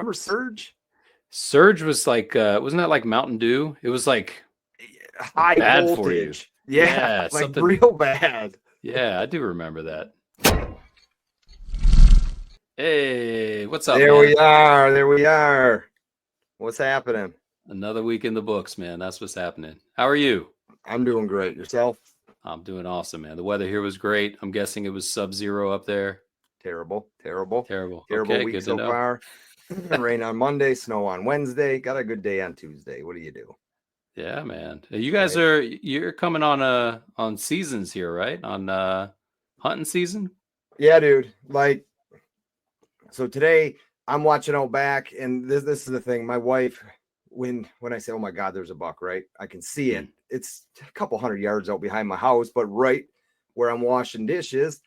Remember Surge? Surge was like, wasn't that like Mountain Dew? It was like high bad voltage. for you. Yeah, like something real bad. Yeah, I do remember that. Hey, what's up, There man? we are. There we are. What's happening? Another week in the books, man. That's what's happening. How are you? I'm doing great. Yourself? I'm doing awesome, man. The weather here was great. I'm guessing it was sub-zero up there. Terrible Okay, week good so to know. far. Rain on Monday, snow on Wednesday. Got a good day on Tuesday. What do you do? Yeah, man. You guys you're coming on seasons here, right? On hunting season? Yeah, dude. Like, so today I'm watching out back, and this is the thing. My wife, when I say, oh my God, there's a buck, right? I can see it. It's a couple 100 yards out behind my house, but right where I'm washing dishes.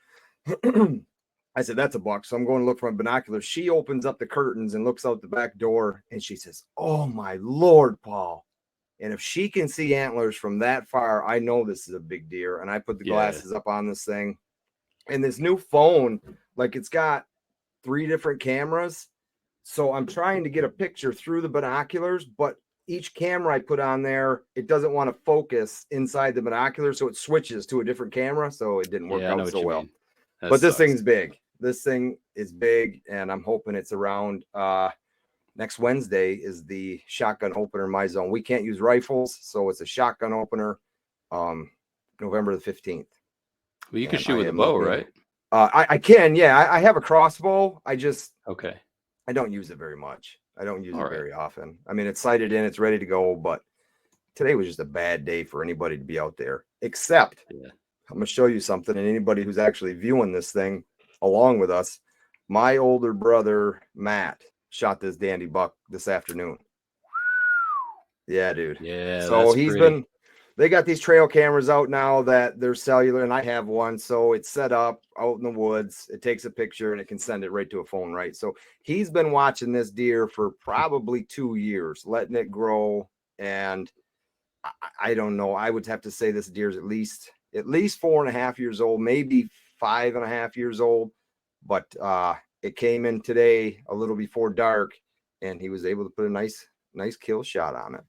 I said, that's a buck. So I'm going to look for my binoculars. She opens up the curtains and looks out the back door, and she says, oh my Lord, Paul. And if she can see antlers from that far, I know this is a big deer. And I put the glasses up on this thing. And this new phone, like, it's got 3 different cameras. So I'm trying to get a picture through the binoculars, but each camera I put on there, it doesn't want to focus inside the binoculars. So it switches to a different camera. So it didn't work out so well. But this thing's big. This thing is big, and I'm hoping it's around. Next Wednesday is the shotgun opener in my zone. We can't use rifles, so it's a shotgun opener, November the 15th. Well, you can shoot with a bow, right? I can, yeah. I have a crossbow. I don't use it very much. I don't use it very often. I mean, it's sighted in, it's ready to go, but today was just a bad day for anybody to be out there, except I'm going to show you something, and anybody who's actually viewing this thing along with us, my older brother, Matt, shot this dandy buck this afternoon. Yeah, dude. Yeah. So they got these trail cameras out now that they're cellular, and I have one. So it's set up out in the woods. It takes a picture and it can send it right to a phone, right? So he's been watching this deer for probably 2 years, letting it grow. And I don't know. I would have to say this deer's at least 4.5 years old, maybe 5.5 years old. But it came in today a little before dark, and he was able to put a nice kill shot on it.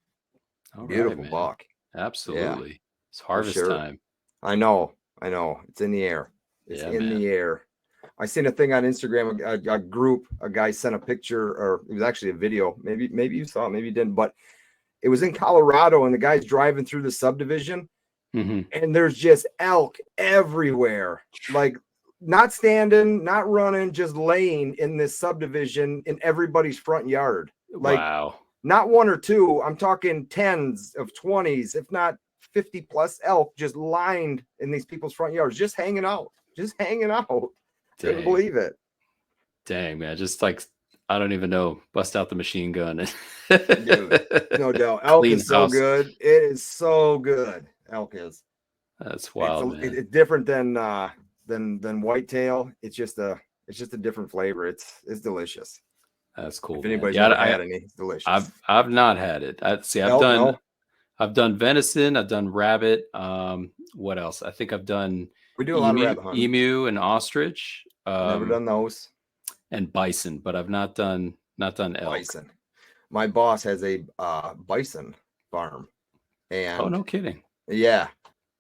Beautiful buck. Absolutely. Yeah, it's harvest time. I know. It's in the air. The air. I seen a thing on Instagram, a group, a guy sent a picture, or it was actually a video. Maybe you saw it, maybe you didn't, but it was in Colorado, and the guy's driving through the subdivision, and there's just elk everywhere. Like, not standing, not running, just laying in this subdivision in everybody's front yard. Like, wow. Not 1 or 2. I'm talking 10s of 20s, if not 50 plus elk just lined in these people's front yards, just hanging out. Couldn't believe it. Dang, man. Just like, I don't even know, bust out the machine gun. Dude, no doubt. Elk is so good. It is so good. Elk is. That's wild, man. It's different than whitetail. It's just a different flavor. It's delicious. That's cool. If anybody's never had any, it's delicious. I've not had it. I've done venison. I've done rabbit. What else? I think I've done. We do a lot of rabbit hunting. Emu and ostrich. Never done those. And bison, but I've not done elk. Bison. My boss has a bison farm, and no kidding. Yeah.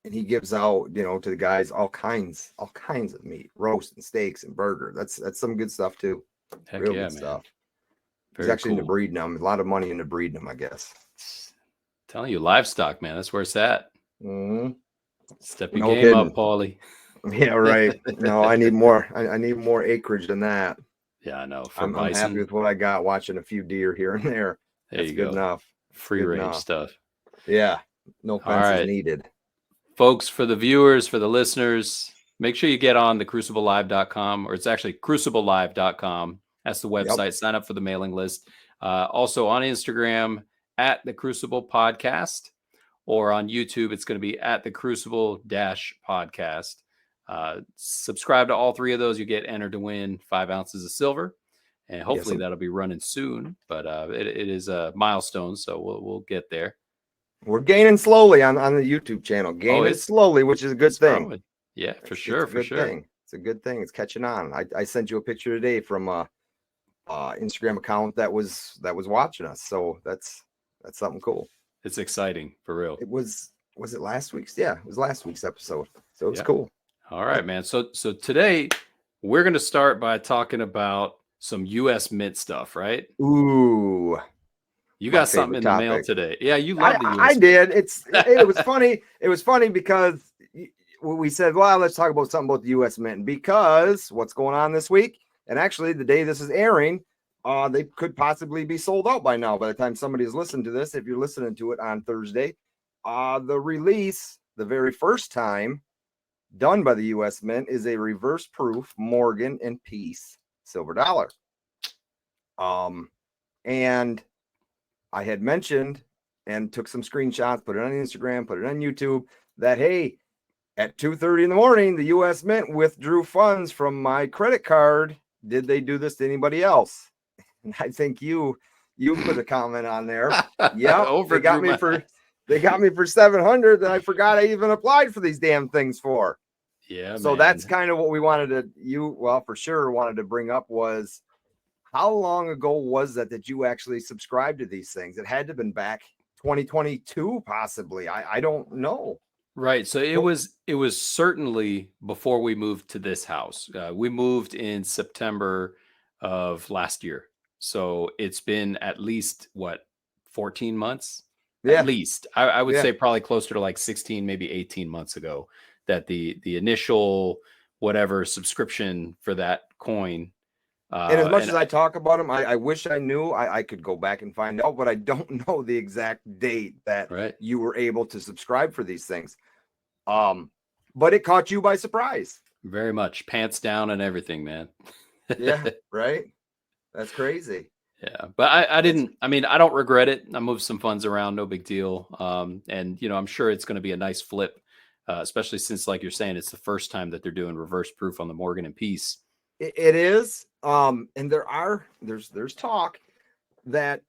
And he gives out, to the guys all kinds of meat, roast and steaks and burger. That's some good stuff too. Heck Real yeah, good man. stuff. Very He's actually cool. into breeding them. A lot of money into breeding them, I guess. Telling you, livestock, man. That's where it's at. Mm-hmm. Step your game up, Paulie. Yeah, right. No, I need more. I need more acreage than that. Yeah, I know. I'm happy with what I got. Watching a few deer here and there. That's good enough. Free range stuff. Yeah. No fences needed. Folks, for the viewers, for the listeners, make sure you get on the cruciblelive.com, or it's actually cruciblelive.com. That's the website. Yep. Sign up for the mailing list. Also on Instagram at the Crucible Podcast, or on YouTube, it's going to be at the Crucible Podcast. Subscribe to all 3 of those. You get entered to win 5 ounces of silver, and hopefully that'll be running soon. But it is a milestone, so we'll get there. We're gaining slowly on the YouTube channel. Gaining slowly, which is a good thing. Growing. Yeah, for sure. It's a good thing. It's a good thing. It's catching on. I sent you a picture today from Instagram account that was watching us. So that's something cool. It's exciting for real. It was it last week's? Yeah, it was last week's episode. So it's Yeah. cool. All right, man. So today we're going to start by talking about some US Mint stuff, right? Ooh, You my got something favorite in the mail topic. today. Yeah, you love the US I Mint. did. It was funny. It was funny because we said, well, let's talk about something about the US Mint, because what's going on this week, and actually the day this is airing, they could possibly be sold out by now by the time somebody has listened to this. If you're listening to it on Thursday, the release, the very first time done by the US Mint, is a reverse proof Morgan and Peace silver dollar. And I had mentioned and took some screenshots, put it on Instagram, put it on YouTube, that hey, at 2:30 in the morning, the US Mint withdrew funds from my credit card. Did they do this to anybody else? And I think you put a comment on there. Yeah, they got me for 700 that I forgot I even applied for these damn things for. Yeah. So man. That's kind of what we wanted to for sure wanted to bring up was, how long ago was that you actually subscribed to these things? It had to have been back 2022, possibly. I don't know. Right. So it was certainly before we moved to this house. We moved in September of last year. So it's been at least 14 months? Yeah. At least. I would say probably closer to like 16, maybe 18 months ago that the initial whatever subscription for that coin. And as much as I talk about them, I wish I knew. I could go back and find out, but I don't know the exact date that you were able to subscribe for these things. But it caught you by surprise. Very much. Pants down and everything, man. Yeah, right? That's crazy. Yeah, but I don't regret it. I moved some funds around, no big deal. And I'm sure it's going to be a nice flip, especially since, like you're saying, it's the first time that they're doing reverse proof on the Morgan and Peace. It is. And there's talk that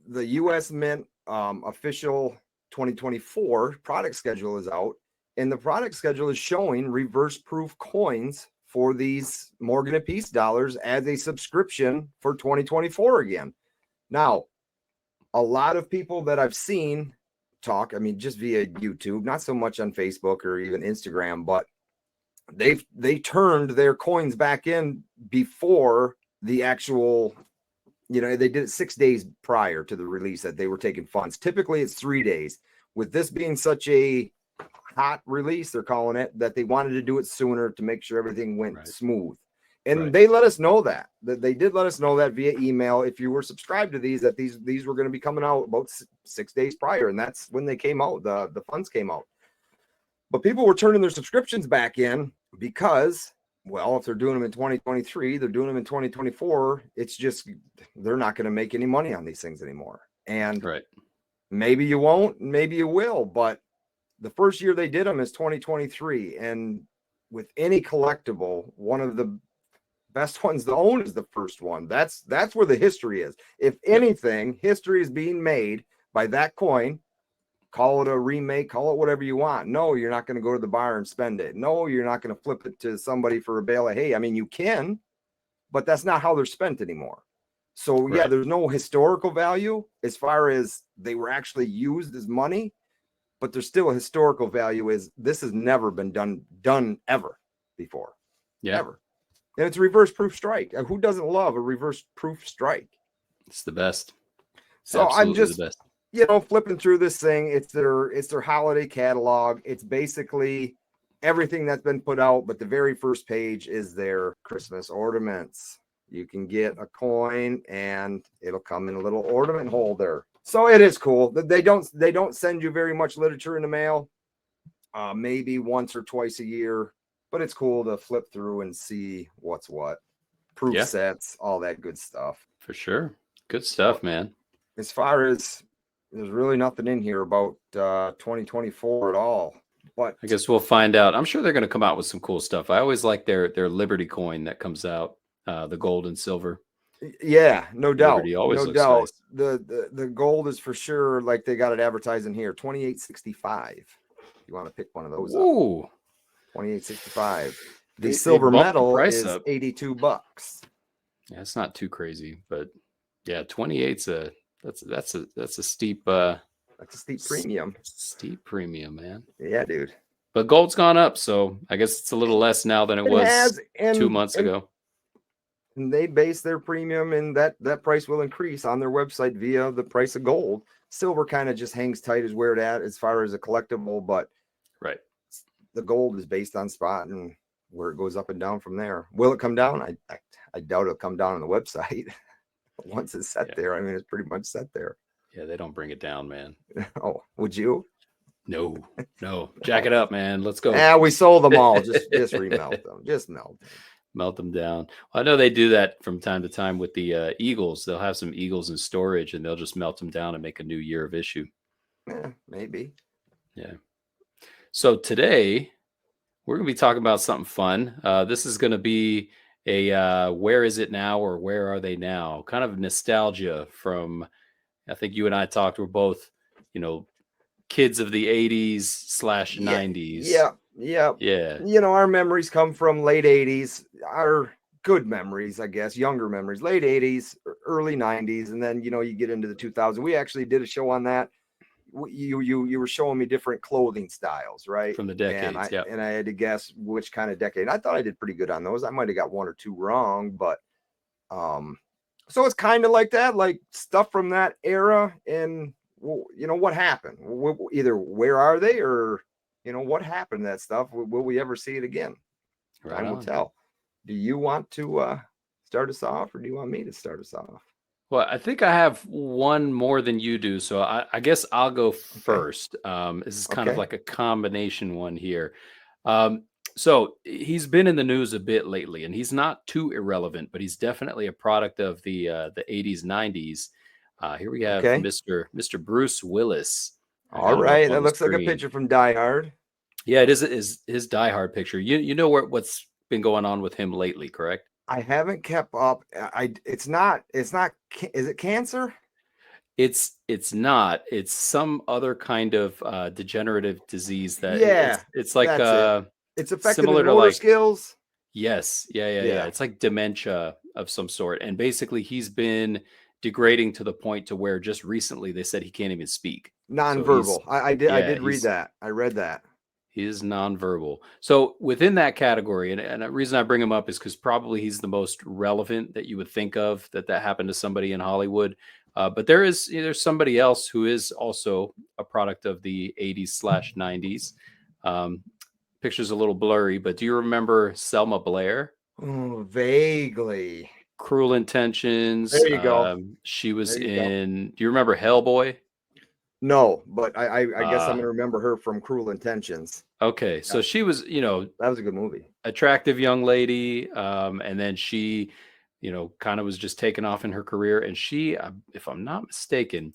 the US Mint official 2024 product schedule is out, and the product schedule is showing reverse proof coins for these Morgan and Peace dollars as a subscription for 2024 again. Now, a lot of people that I've seen talk, just via YouTube, not so much on Facebook or even Instagram, but they turned their coins back in before the actual, they did it 6 days prior to the release that they were taking funds. Typically it's 3 days. With this being such a hot release, they're calling it, that they wanted to do it sooner to make sure everything went smooth. And they let us know that they did let us know that via email, if you were subscribed to these, that these were going to be coming out about 6 days prior. And that's when they came out, the funds came out. But people were turning their subscriptions back in because, well, if they're doing them in 2023, they're doing them in 2024. It's just, they're not going to make any money on these things anymore. And maybe you won't, maybe you will, but the first year they did them is 2023. And with any collectible, one of the best ones to own is the first one. That's where the history is. If anything, history is being made by that coin. Call it a remake, call it whatever you want. No, you're not going to go to the bar and spend it. No, you're not going to flip it to somebody for a bale of hay. You can, but that's not how they're spent anymore. So yeah, there's no historical value as far as they were actually used as money, but there's still a historical value. Is this has never been done ever before. Ever. And it's a reverse proof strike. Who doesn't love a reverse proof strike? It's the best. So I'm just the best. Flipping through this thing. It's their holiday catalog. It's basically everything that's been put out, but the very first page is their Christmas ornaments. You can get a coin and it'll come in a little ornament holder. So it is cool. They don't send you very much literature in the mail. Maybe once or twice a year, but it's cool to flip through and see what's what. Proof sets, all that good stuff. For sure. Good stuff, man. As far as, there's really nothing in here about 2024 at all. But I guess we'll find out. I'm sure they're going to come out with some cool stuff. I always like their Liberty coin that comes out, the gold and silver. Yeah, no doubt. Liberty always no looks doubt. Nice. The gold is for sure, like they got it advertised in here, $28.65. You want to pick one of those up. $28.65. The silver medal is $82. Yeah, it's not too crazy, but yeah, 28's that's a steep That's a steep premium. steep premium, man. Yeah, dude. But gold's gone up, so I guess it's a little less now than it It was has, 2 months ago. and they base their premium, and that price will increase on their website via the price of gold. Silver kind of just hangs tight as where it at as far as a collectible, but Right. the gold is based on spot and where it goes up and down from there. Will it come down? I doubt it'll come down on the website. Once it's set there, I mean, it's pretty much set there. Yeah, they don't bring it down, man. Oh, would you? No. Jack it up, man. Let's go. Yeah, we sold them all. Just remelt them. Just melt them. Melt them down. I know they do that from time to time with the Eagles. They'll have some Eagles in storage and they'll just melt them down and make a new year of issue. Yeah, maybe. Yeah. So today we're going to be talking about something fun. This is going to be a where is it now or where are they now? Kind of nostalgia from, I think you and I talked, we're both, kids of the 80s/90s. Yeah. Yeah. Our memories come from late 80s, our good memories, I guess, younger memories, late 80s, early 90s. And then, you get into the 2000s. We actually did a show on that. You were showing me different clothing styles, right? From the decades. And I had to guess which kind of decade. I thought I did pretty good on those. I might have got one or two wrong, but so it's kind of like that, like stuff from that era. And what happened? Either where are they, or what happened to that stuff? Will we ever see it again? Right. Time will tell. Do you want to start us off, or do you want me to start us off? Well, I think I have one more than you do, so I guess I'll go first. This is kind of like a combination one here. So he's been in the news a bit lately, and he's not too irrelevant, but he's definitely a product of the 80s, 90s. Here we have Mr. Bruce Willis. All right, that looks like a picture from Die Hard. Yeah, it is his Die Hard picture. You know what's been going on with him lately, correct? I haven't kept up. It's not. Is it cancer? It's not. It's some other kind of degenerative disease that it's like it's affecting similar his to motor like skills. Yes. Yeah. It's like dementia of some sort. And basically he's been degrading to the point to where just recently they said he can't even speak. Nonverbal. So I did read that. I read that. He is nonverbal. So within that category, and the reason I bring him up is because probably he's the most relevant that you would think of that happened to somebody in Hollywood. But there's somebody else who is also a product of the 80s/90s. Picture's a little blurry, but do you remember Selma Blair? Oh, vaguely. Cruel Intentions. There you go. She was in. Do you remember Hellboy? No, but I guess I'm gonna remember her from Cruel Intentions. Okay, so she was, that was a good movie. Attractive young lady, and then she, kind of was just taken off in her career. And she, if I'm not mistaken,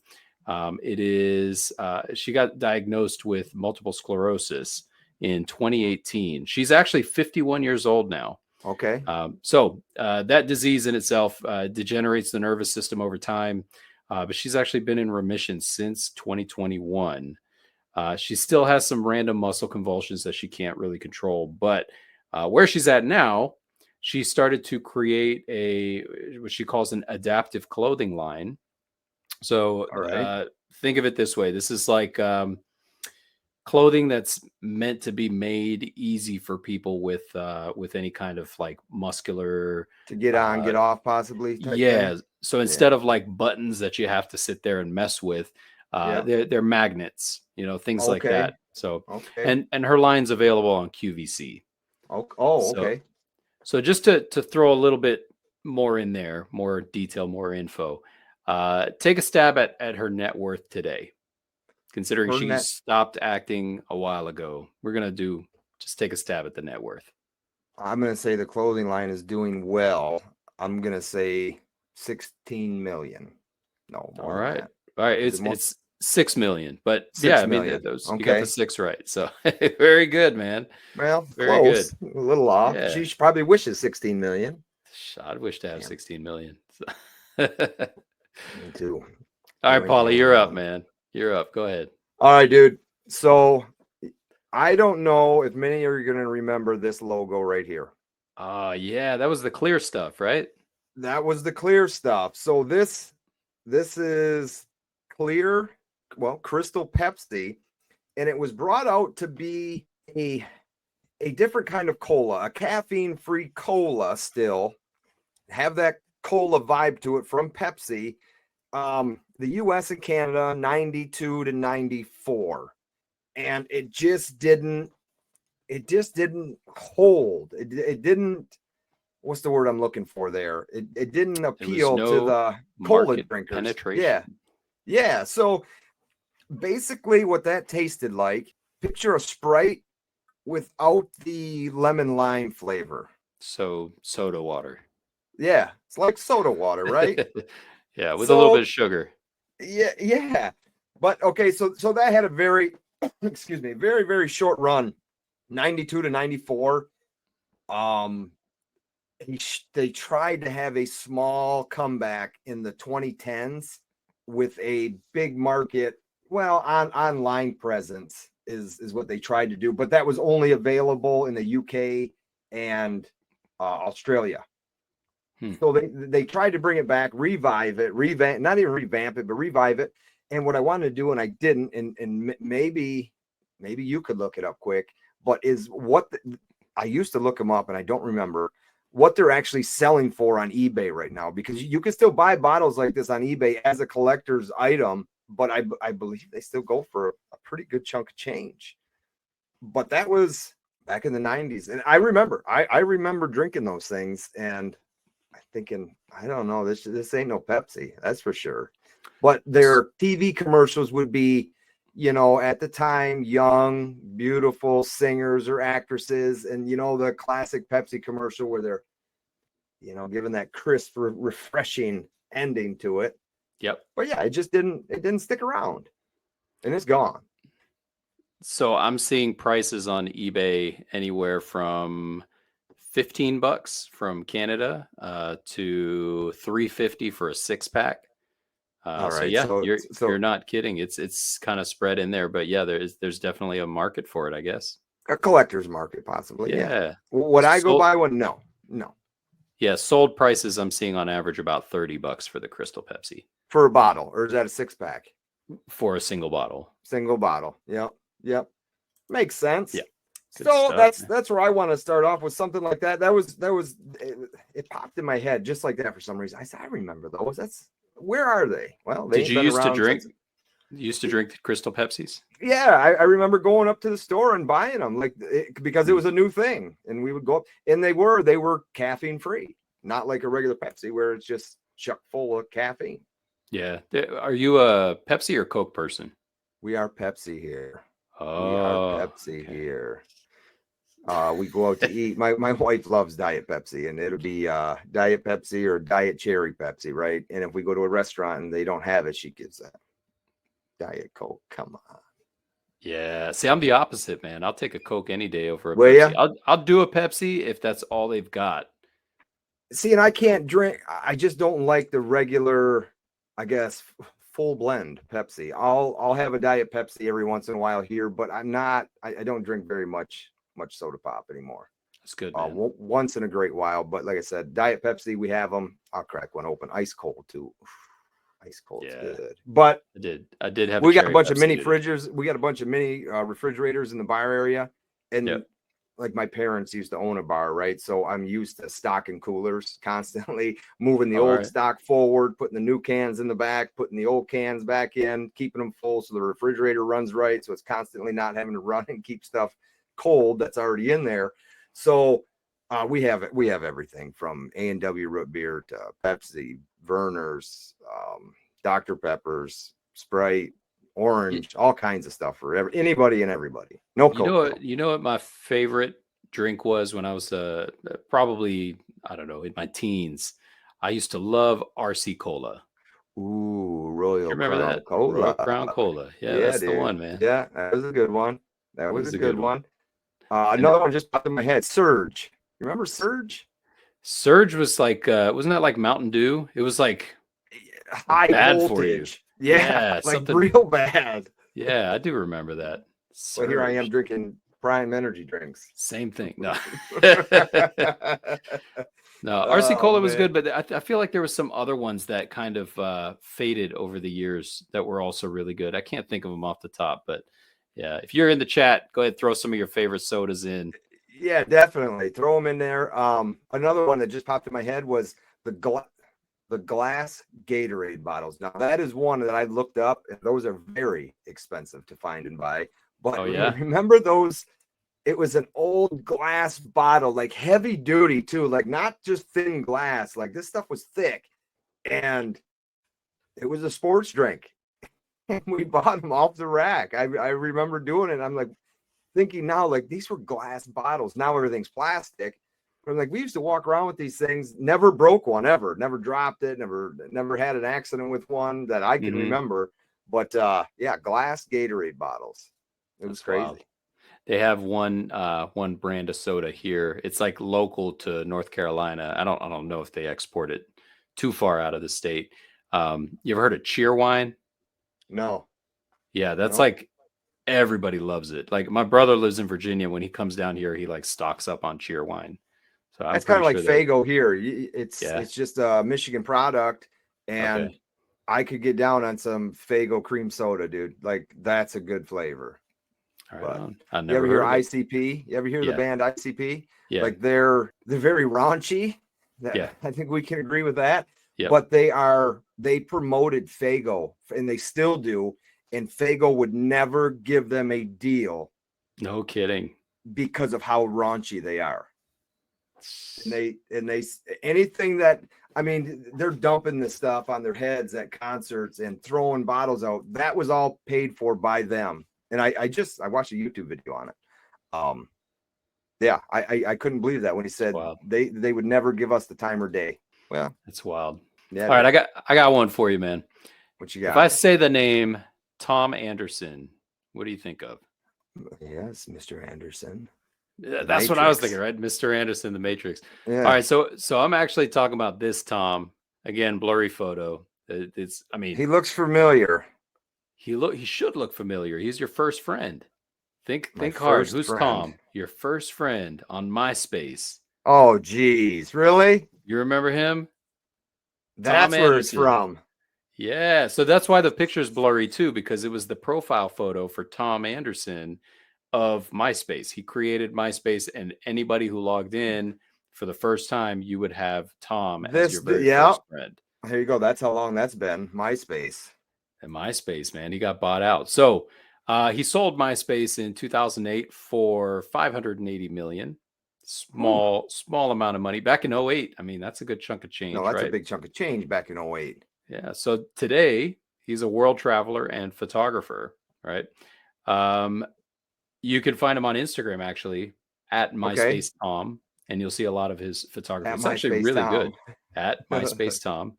she got diagnosed with multiple sclerosis in 2018. She's actually 51 years old now. Okay. So that disease in itself degenerates the nervous system over time. But she's actually been in remission since 2021. She still has some random muscle convulsions that she can't really control. But where she's at now, she started to create what she calls an adaptive clothing line. So think of it this way. This is like clothing that's meant to be made easy for people with any kind of like muscular to get on, get off, possibly. Thing. So instead of like buttons that you have to sit there and mess with, they're magnets, things like that. So and her line's available on QVC. Okay. So just to throw a little bit more in there, more detail, more info. Take a stab at her net worth today. Considering she stopped acting a while ago, we're going to just take a stab at the net worth. I'm going to say the clothing line is doing well. I'm going to say 16 million. No. All right. It's 6 million, but 6 million. You got the 6 right. So very good, man. Well, very close. Good. A little off. Yeah. She probably wishes 16 million. I'd wish to have 16 million. Me too. All right, Paulie, you're up, man. You're up. Go ahead. All right, dude. So I don't know if many are going to remember this logo right here. Yeah, that was the clear stuff, right? That was the clear stuff. So this is clear, well, crystal Pepsi, and it was brought out to be a different kind of cola, a caffeine-free cola still. Have that cola vibe to it from Pepsi. The US and Canada 92 to 94. And it just didn't hold. It didn't, what's the word I'm looking for there? It didn't appeal to the cola drinkers. Penetration. Yeah. So basically what that tasted like, picture a Sprite without the lemon lime flavor. So soda water. Yeah, it's like soda water, right? Yeah, with a little bit of sugar. Yeah. But okay, so that had a very excuse me, very, very short run, 92 to 94. They tried to have a small comeback in the 2010s with a big market, well, online presence is what they tried to do, but that was only available in the UK and Australia. So they tried to bring it back, revive it, not even revamp it, but revive it. And what I wanted to do, and I didn't, and maybe you could look it up quick, but is what I used to look them up, and I don't remember what they're actually selling for on eBay right now, because you can still buy bottles like this on eBay as a collector's item, but I believe they still go for a pretty good chunk of change. But that was back in the 90s, and I remember drinking those things and thinking, I don't know, this ain't no Pepsi, that's for sure. But their TV commercials would be, at the time, young, beautiful singers or actresses, and the classic Pepsi commercial where they're, giving that crisp, refreshing ending to it. Yep. But yeah, it didn't stick around, and it's gone. So I'm seeing prices on eBay anywhere from $15 from Canada to $350 for a 6-pack. All right. So yeah, you're not kidding. It's kind of spread in there, but yeah, there's definitely a market for it, I guess. A collector's market, possibly. Yeah. Would I go buy one? No. Yeah, sold prices I'm seeing on average about $30 for the Crystal Pepsi. For a bottle, or is that a 6-pack? For a single bottle. Single bottle. Yep. Makes sense. Yeah. So that's where I want to start off with something like that. That was it popped in my head just like that for some reason. I said, I remember those. Where are they? Well, they did you used to drink? You used to drink the Crystal Pepsis? Yeah, I remember going up to the store and buying them, because it was a new thing, and we would go up, and they were caffeine free, not like a regular Pepsi where it's just chock full of caffeine. Yeah. Are you a Pepsi or Coke person? We are Pepsi here. Oh, we are Pepsi here. We go out to eat. My wife loves Diet Pepsi, and it'll be Diet Pepsi or Diet Cherry Pepsi, right? And if we go to a restaurant and they don't have it, she gives that Diet Coke. Come on. Yeah. See, I'm the opposite, man. I'll take a Coke any day over a Pepsi. Yeah? I'll do a Pepsi if that's all they've got. See, and I can't drink. I just don't like the regular, I guess, full blend Pepsi. I'll have a Diet Pepsi every once in a while here, but I don't drink very much soda pop anymore. That's good, man. Once in a great while, but like I said, Diet Pepsi, we have them. I'll crack one open, ice cold too. Ice cold is good. But I did have. We got a bunch of mini fridges. We got a bunch of mini refrigerators in the bar area, and like my parents used to own a bar, right? So I'm used to stocking coolers constantly, moving the old stock forward, putting the new cans in the back, putting the old cans back in, keeping them full so the refrigerator runs right, so it's constantly not having to run and keep stuff cold that's already in there. So we have everything from A&W root beer to Pepsi, Verner's, Dr. Pepper's, Sprite, Orange, all kinds of stuff for anybody and everybody. No Coke. You know what my favorite drink was when I was probably, I don't know, in my teens. I used to love RC Cola. Ooh, Royal remember Crown that? Cola. Royal Crown Cola. Yeah, that's the one, man. Yeah, that was a good one. That was a good one. Another one just popped in my head. Surge. You remember Surge? Surge was like, wasn't that like Mountain Dew? It was like high bad voltage. For you. Yeah, like real bad. Yeah, I do remember that. Well, here I am drinking Prime energy drinks. Same thing. No. No, RC Oh Cola was good, man. but I feel like there was some other ones that kind of faded over the years that were also really good. I can't think of them off the top, but yeah, if you're in the chat, go ahead and throw some of your favorite sodas in. Yeah, definitely. Throw them in there. Another one that just popped in my head was the glass Gatorade bottles. Now that is one that I looked up, and those are very expensive to find and buy. But Oh yeah, remember those? It was an old glass bottle, like heavy duty too, like not just thin glass. Like this stuff was thick, and it was a sports drink. And we bought them off the rack. I remember doing it. I'm like thinking now, like these were glass bottles. Now everything's plastic. But I'm like, we used to walk around with these things, never broke one ever, never dropped it, never had an accident with one that I can remember. But yeah, glass Gatorade bottles. It was that's crazy. wild. They have one brand of soda here. It's like local to North Carolina. I don't know if they export it too far out of the state. You ever heard of cheer wine? No. Yeah, that's No. like everybody loves it. Like my brother lives in Virginia. When he comes down here, he like stocks up on cheer wine. So I'm That's kind pretty of like sure that Fago here. yeah. It's just a Michigan product, and Okay. I could get down on some Fago cream soda, dude. Like that's a good flavor. All right But on. I you ever never hear heard of it. ICP? You ever hear the Yeah. band ICP? Yeah. Like they're very raunchy. Yeah. I think we can agree with that. Yep. But they promoted Fago, and they still do. And Fago would never give them a deal No kidding. because of how raunchy they are. And they anything that, I mean, they're dumping this stuff on their heads at concerts and throwing bottles out. That was all paid for by them. And I watched a YouTube video on it. Yeah, I couldn't believe that when he said they would never give us the time or day. Well, it's wild. Yeah. All right, I got one for you, man. What you got? If I say the name Tom Anderson, what do you think of? Yes, Mr. Anderson. That's what I was thinking, right? Mr. Anderson, the Matrix. Yeah. All right, so I'm actually talking about this Tom. Again, blurry photo. I mean, he looks familiar. He should look familiar. He's your first friend. Think hard. Who's friend. Tom? Your first friend on MySpace. Oh, geez, really? You remember him? That's Tom where Anderson. it's from. Yeah, so that's why the picture's blurry too, because it was the profile photo for Tom Anderson of MySpace. He created MySpace, and anybody who logged in for the first time, you would have Tom as your very first friend. Here you go. That's how long that's been. MySpace. And MySpace, man, he got bought out. So he sold MySpace in 2008 for 580 million. Small amount of money. Back in 2008, I mean, that's a good chunk of change. No, that's right? a big chunk of change back in 2008. Yeah. So today he's a world traveler and photographer, right? You can find him on Instagram actually at MySpace Tom, and you'll see a lot don't know photography. It's actually really good at MySpace Tom.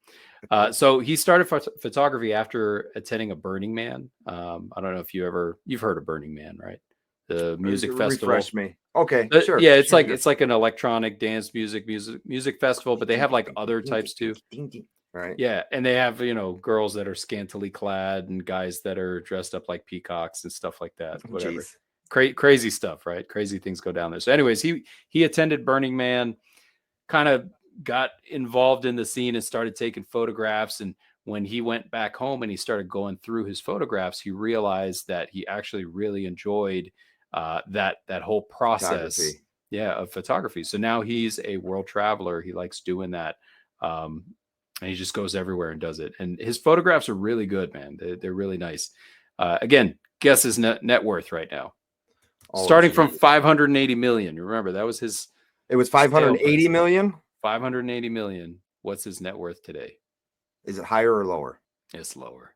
So he started photography after attending a Burning Man. I don't know if you've heard of Burning Man, right? The music festival. Refresh me. Okay, sure. Yeah, it's sure, it's like an electronic dance music festival, but they have like other types too. Right. Yeah, and they have girls that are scantily clad and guys that are dressed up like peacocks and stuff like that. Whatever. Crazy stuff, right? Crazy things go down there. So, anyways, he attended Burning Man, kind of got involved in the scene and started taking photographs. And when he went back home and he started going through his photographs, he realized that he actually really enjoyed that whole process, of photography. So now he's a world traveler. He likes doing that, and he just goes everywhere and does it. And his photographs are really good, man. They're really nice. Again, guess his net worth right now. Starting from 580 million. Remember, that was his. It was 580 million. 580 million. What's his net worth today? Is it higher or lower? It's lower.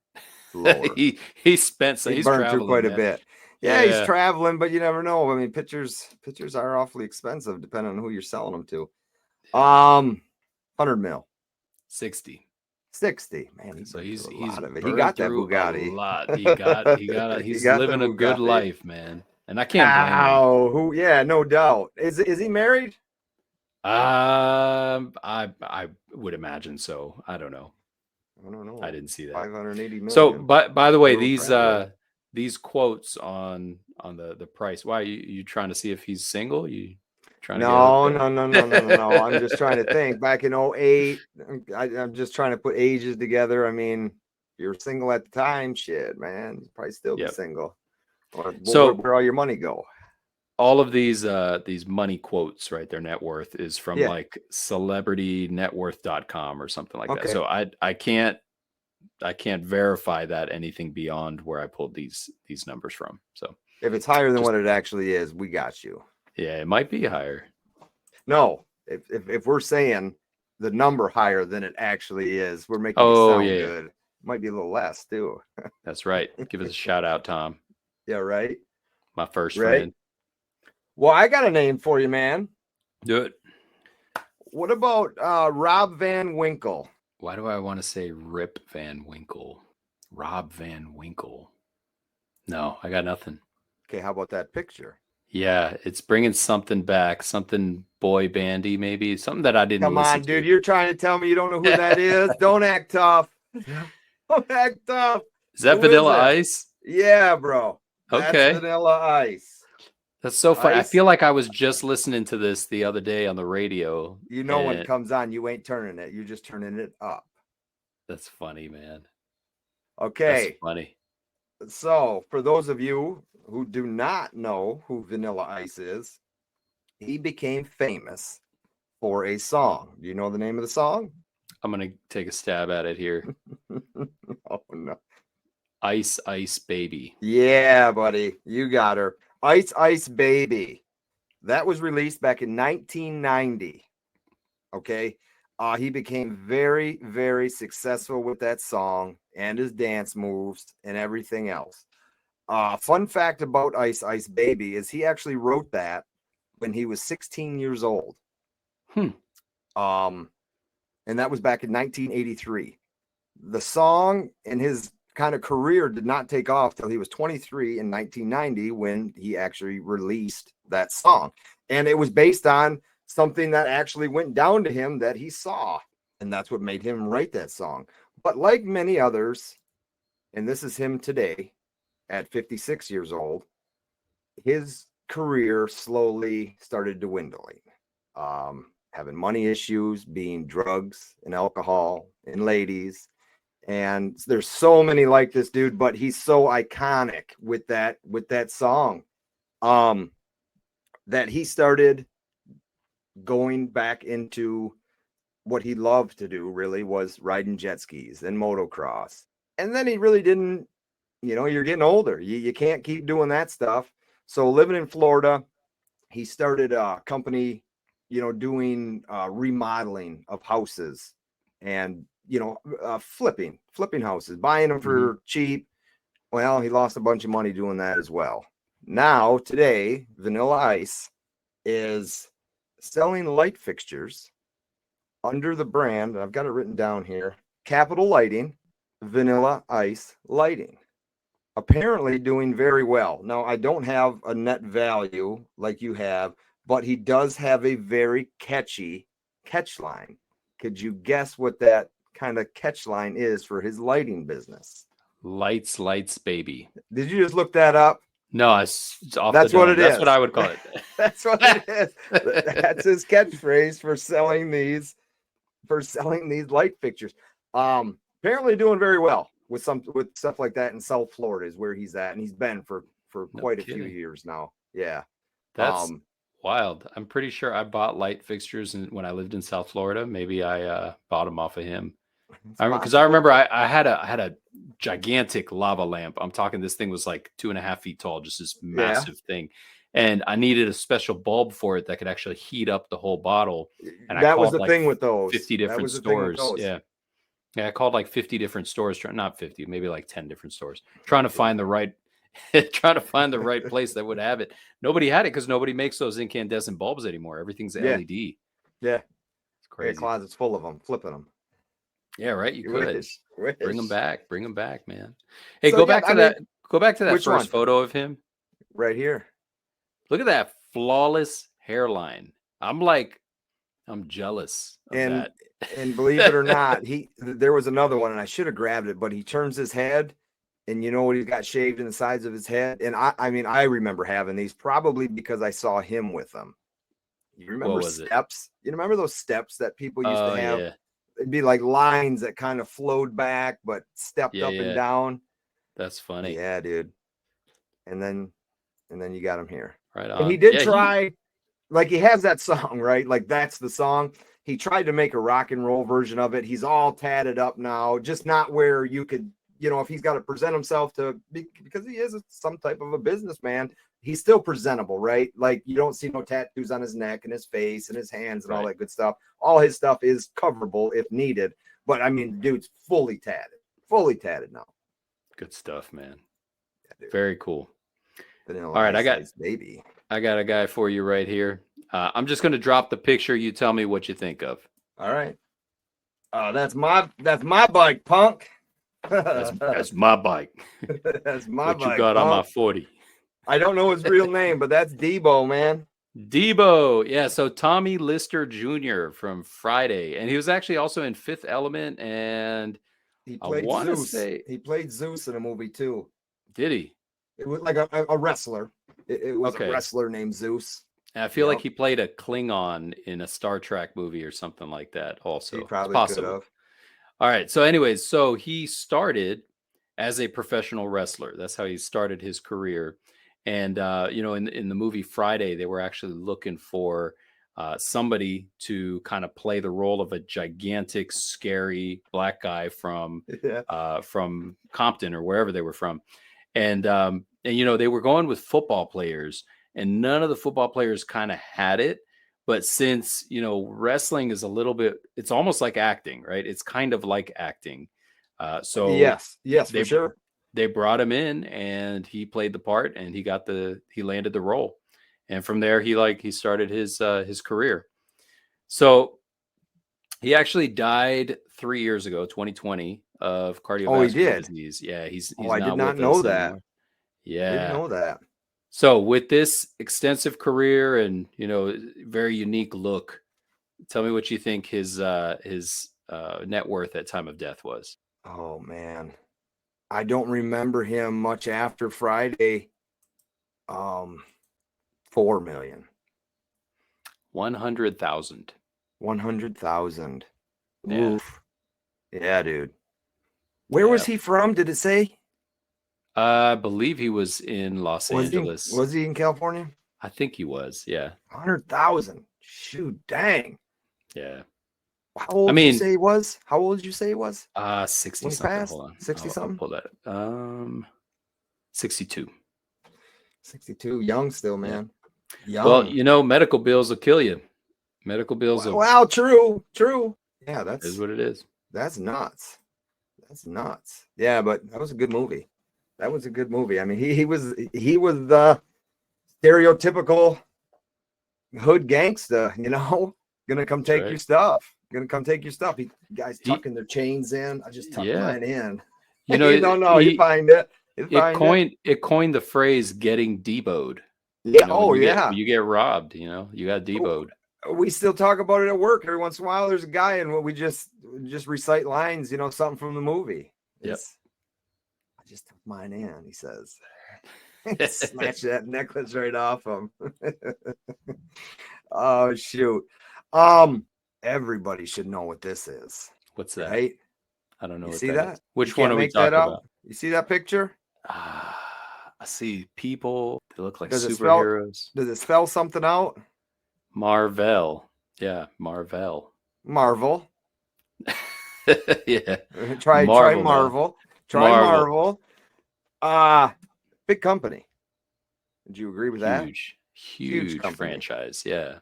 Lower. he spent. So he's burned through quite a bit. Yeah, he's traveling, but you never know. I mean, pictures are awfully expensive depending on who you're selling them to. 100 mil. 60. 60. Man, so he's he got that Bugatti. A lot. He's living a good life, man. And I can't blame him. Yeah, no doubt. Is he married? I would imagine so. I don't know. I didn't see that. 580 million. So, by the way, these quotes on the price. Why are you trying to see if he's single? Trying to get No, hooked no, no, no, no, no, no. I'm just trying to think. Back in '08, I'm just trying to put ages together. I mean, if you were single at the time, shit, man, you'd probably still be Yep. single. Or So where all your money go? all of these money quotes, right? Their net worth is from Yeah. like celebritynetworth.com or something like that. Okay. So I can't verify that anything beyond where I pulled these numbers from. So If it's higher than just what it actually is, we got you. yeah, it might be higher. No, if we're saying the number higher than it actually is, we're making you Oh sound yeah, good. Might be a little less too. that's right. Give us a shout out, Tom, Yeah, right. my first Right. friend. Well, I got a name for you, man. Do it. What about Rob Van Winkle? Why do I want to say Rip Van Winkle? Rob Van Winkle. No, I got nothing. Okay, how about that picture? Yeah, it's bringing something back, something boy bandy, maybe something that I didn't Come listen on, dude. to. You're trying to tell me you don't know who that is? Don't act tough. Don't act tough. Is that Who is Vanilla it? Ice? Yeah, bro. That's Okay. Vanilla Ice. That's so funny. I Ice. feel like I was just listening to this the other day on the radio. You know when it And comes on, you ain't turning it. You're just turning it up. that's funny, man. Okay. That's funny. So, for those of you who do not know who Vanilla Ice is, he became famous for a song. Do you know the name of the song? I'm gonna take a stab at it here. Oh, no. Ice Ice Baby. Yeah, buddy. You got her. Ice Ice Baby. That was released back in 1990. Okay. He became very, very successful with that song and his dance moves and everything else. Fun fact about Ice Ice Baby is he actually wrote that when he was 16 years old. And that was back in 1983. The song and his kind of career did not take off till he was 23 in 1990 when he actually released that song. And it was based on something that actually went down to him that he saw. And that's what made him write that song. But like many others, and this is him today at 56 years old, his career slowly started dwindling. Having money issues, being drugs and alcohol and ladies. And there's so many like this dude, but he's so iconic with that song. That he started going back into what he loved to do, really, was riding jet skis and motocross. And then he really didn't, you're getting older. You can't keep doing that stuff. So living in Florida, he started a company, doing remodeling of houses and, flipping houses, buying them for cheap. Well, he lost a bunch of money doing that as well. Now, today, Vanilla Ice is selling light fixtures under the brand, I've got it written down here, Capital Lighting, Vanilla Ice Lighting. Apparently doing very well. Now, I don't have a net value like you have, but he does have a very catchy catch line. Could you guess what that kind of catch line is for his lighting business? Lights, baby. Did you just look that up? No, it's off That's the dome. what it That's is. what I would call it. That's what it is. That's his catchphrase for selling these light fixtures. Apparently doing very well with stuff like that in South Florida is where he's at, and he's been for quite a few years now. Yeah. That's wild. I'm pretty sure I bought light fixtures when I lived in South Florida. Maybe I bought them off of him. Because I remember I had a gigantic lava lamp. I'm talking, this thing was like 2.5 feet tall, just this massive thing. And I needed a special bulb for it that could actually heat up the whole bottle. And that was the thing with those 50 different stores. Yeah. I called like 50 different stores, not 50, maybe like 10 different stores, trying to find the right place that would have it. Nobody had it because nobody makes those incandescent bulbs anymore. Everything's LED. Yeah. It's crazy. Closets full of them, flipping them. Yeah, right. You could wish. Bring them back, man. Hey, So, go back to that which first one? photo of him. Right here. Look at that flawless hairline. I'm jealous of that. And believe it or not, there was another one, and I should have grabbed it, but he turns his head, and you know what, he's got shaved in the sides of his head. And I mean, I remember having these probably because I saw him with them. You remember What was it? steps? You remember those steps that people used to Oh have? yeah. It'd be like lines that kind of flowed back but stepped Yeah, up and yeah. down. That's funny. Yeah, dude. And then you got him here. Right And he on. did Yeah, he try, like he has that song, right? Like that's the song. He tried to make a rock and roll version of it. He's all tatted up now, just not where you could, if he's got to present himself because he is some type of a businessman, he's still presentable, right? Like you don't see no tattoos on his neck and his face and his hands and all right. that good stuff. All his stuff is coverable if needed. But I mean, dude's fully tatted now. Good stuff, man. Yeah, Very cool. Vanilla All right, Ice Ice baby. I got a guy for you right here. I'm just going to drop the picture. You tell me what you think of. All right. That's my bike, punk. That's my bike. That's my what bike. You got punk. on my 40. I don't know his real name, but that's Debo, man. Debo. Yeah, so Tommy Lister Jr. from Friday. And he was actually also in Fifth Element. And He I played want to Zeus. say, He played Zeus in a movie too. did he? It was like a wrestler. It was Okay. a wrestler named Zeus. And I feel like he played a Klingon in a Star Trek movie or something like that also. He probably it's could possible. have. All right. So anyways, so he started as a professional wrestler. That's how he started his career. And in the movie Friday, they were actually looking for somebody to kind of play the role of a gigantic, scary black guy from Compton or wherever they were from. And they were going with football players, and none of the football players kind of had it. But since, wrestling is a little bit, it's almost like acting, right? It's kind of like acting. So yes, for sure. They brought him in and he played the part and he landed the role. And from there, he started his career. So he actually died 3 years ago, 2020, of cardiovascular disease. Yeah, he's I not did not with know us that. anymore. Yeah, I didn't know that. So with this extensive career and very unique look, tell me what you think his net worth at time of death was. Oh man, I don't remember him much after Friday. 4 million. 100,000. 100,000. Yeah. Oof. Yeah, dude. Where was he from? Did it say? I believe he was in Los Angeles. Was he in California? I think he was. Yeah. 100,000. Shoot, dang. Yeah. How old did you say he was? How old did you say he was? 60 something. Hold on. 60 something? I'll pull that. 62. 62. Young still, man. Yeah. Young. Well, medical bills will kill you. Medical bills will. Well, true. Yeah, that is what it is. That's nuts. Yeah, but that was a good movie. I mean, he was the stereotypical hood gangster, gonna come take your stuff. You guys tucking their chains in. I just tucked mine in. You don't know. You find it. It coined the phrase "getting deboed." Yeah. You get robbed. You got deboed. We still talk about it at work every once in a while. There's a guy and we just recite lines, something from the movie. Yep. I just took mine in, he says. Snatch that necklace right off him. Oh shoot. Everybody should know what this is. What's that? Right? I don't know. You see that? Which one are we talking about? You see that picture? I see people. They look like superheroes. Does it spell something out? Marvel. Yeah, Marvel. Marvel. Yeah. Try Marvel. Try Marvel. Big company. Would you agree with that? Huge franchise. Yeah.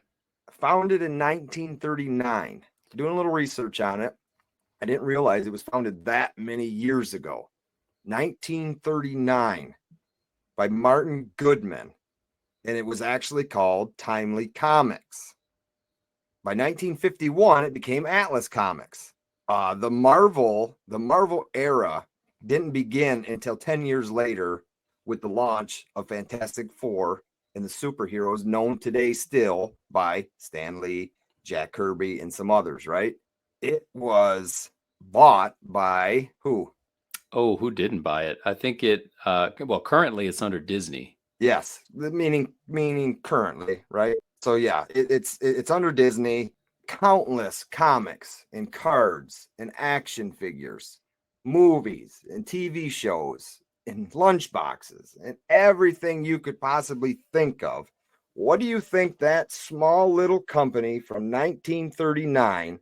Founded in 1939. Doing a little research on it. I didn't realize it was founded that many years ago. 1939 by Martin Goodman. And it was actually called Timely Comics. By 1951, it became Atlas Comics. The Marvel era didn't begin until 10 years later with the launch of Fantastic Four and the superheroes known today still by Stan Lee, Jack Kirby, and some others, right? It was bought by who? Oh, who didn't buy it? I think currently it's under Disney. Yes, meaning currently, right? So yeah, it's under Disney. Countless comics and cards and action figures, movies and TV shows and lunchboxes and everything you could possibly think of. What do you think that small little company from 1939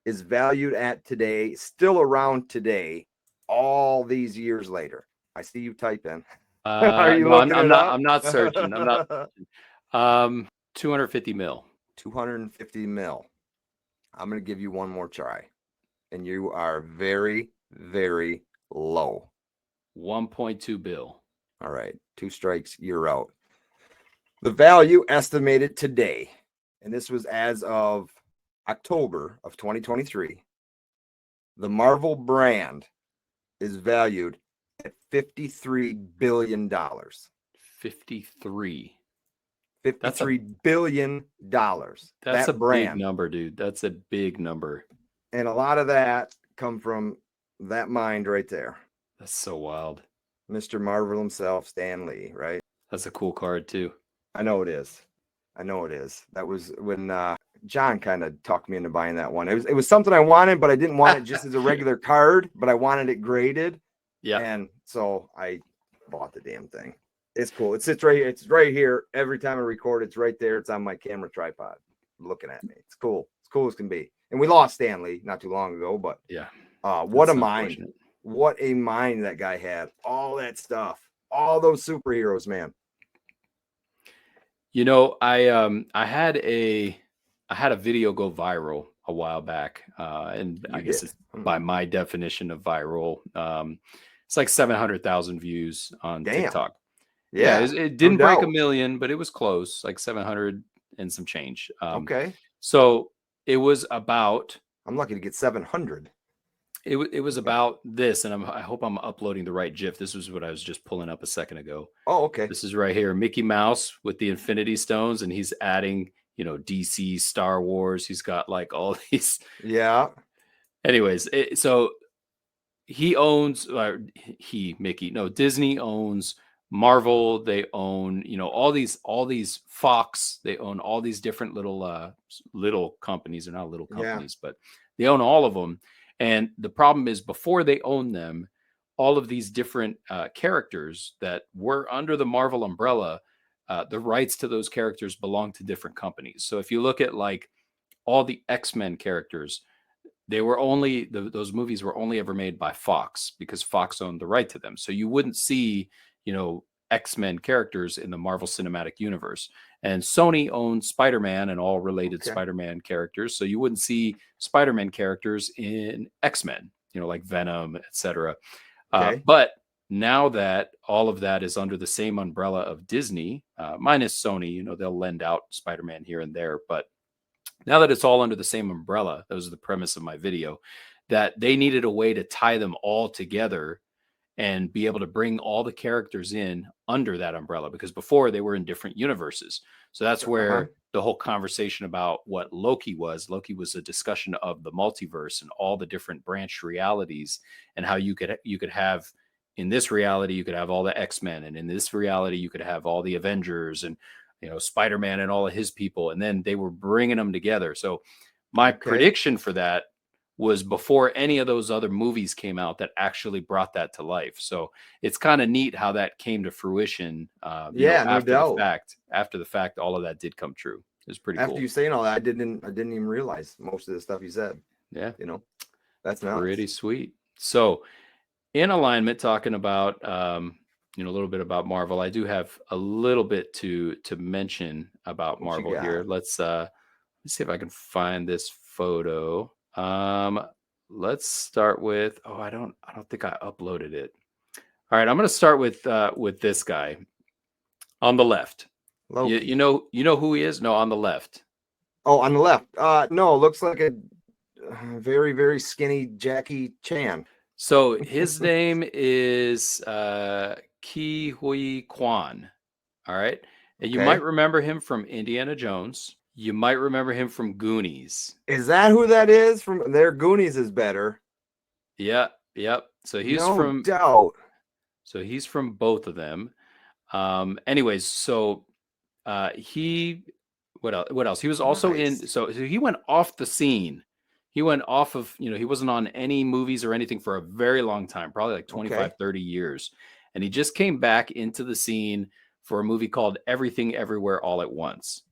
is valued at today, still around today, all these years later? I see you type in. Are you No, looking I'm it not. up? I'm not searching. I'm not. 250 mil. 250 mil. I'm going to give you one more try. And you are very, very low. 1.2 bill. All right. 2 strikes, you're out. The value estimated today, and this was as of October of 2023, the Marvel brand is valued at $53 billion. 53. $53 billion. That's That a big brand. number, dude. That's a big number. And a lot of that come from that mind right there. That's so wild. Mr. Marvel himself, Stan Lee, right? That's a cool card too. I know it is. I know it is. That was when John kind of talked me into buying that one. It was something I wanted, but I didn't want it just as a regular card, but I wanted it graded. Yeah. And so I bought the damn thing. It's cool. It sits right. It's right here. Every time I record, it's right there. It's on my camera tripod, looking at me. It's cool. It's cool as can be. And we lost Stanley not too long ago, but yeah, what a mind! What a mind that guy had. All that stuff, all those superheroes, man. You know, I had a video go viral a while back, and I guess it's by my definition of viral. It's like 700,000 views on TikTok. Yeah, it didn't break a million, but it was close, like 700 and some change. Okay. So it was about. I'm lucky to get 700. It was about this, and I hope I'm uploading the right GIF. This was what I was just pulling up a second ago. Oh, okay. This is right here, Mickey Mouse with the Infinity Stones, and he's adding, DC, Star Wars. He's got like all these. Yeah. Anyways, so he owns, Mickey. No, Disney owns Marvel. They own, all these Fox. They own all these different little companies. They're not little companies, but they own all of them. And the problem is, before they own them, all of these different characters that were under the Marvel umbrella, the rights to those characters belong to different companies. So if you look at like all the X-Men characters, they were only those movies were only ever made by Fox, because Fox owned the right to them. So you wouldn't see, X-Men characters in the Marvel Cinematic Universe. And Sony owned Spider-Man and all related Spider-Man characters. So you wouldn't see Spider-Man characters in X-Men, like Venom, etc. But now that all of that is under the same umbrella of Disney, minus Sony, they'll lend out Spider-Man here and there. But now that it's all under the same umbrella, that was the premise of my video, that they needed a way to tie them all together and be able to bring all the characters in under that umbrella, because before they were in different universes. So that's where the whole conversation about what Loki was a discussion of the multiverse and all the different branched realities, and how you could have, in this reality, you could have all the X-Men, and in this reality, you could have all the Avengers and, Spider-Man and all of his people. And then they were bringing them together. So my prediction for that was before any of those other movies came out that actually brought that to life. So it's kind of neat how that came to fruition. After the fact, all of that did come true. It was pretty cool. After you saying all that, I didn't even realize most of the stuff you said. Yeah. That's nuts. Pretty sweet. So in alignment, talking about, a little bit about Marvel, I do have a little bit to mention about Marvel here. Let's see if I can find this photo. Let's start with, I don't think I uploaded it. All right, I'm going to start with this guy on the left. You know who he is? No, on the left. Oh, on the left. No, looks like a very, very skinny Jackie Chan. So his name is Ke Huy Quan. All right. And you might remember him from Indiana Jones. You might remember him from Goonies. Is that who that is? From their Goonies is better. Yeah. Yep. So he's no doubt. So he's from both of them. Anyways, so he What else? What else? He was also in. Nice. So he went off the scene. He went off of, he wasn't on any movies or anything for a very long time, probably like 25, Okay. 30 years. And he just came back into the scene for a movie called Everything Everywhere All at Once.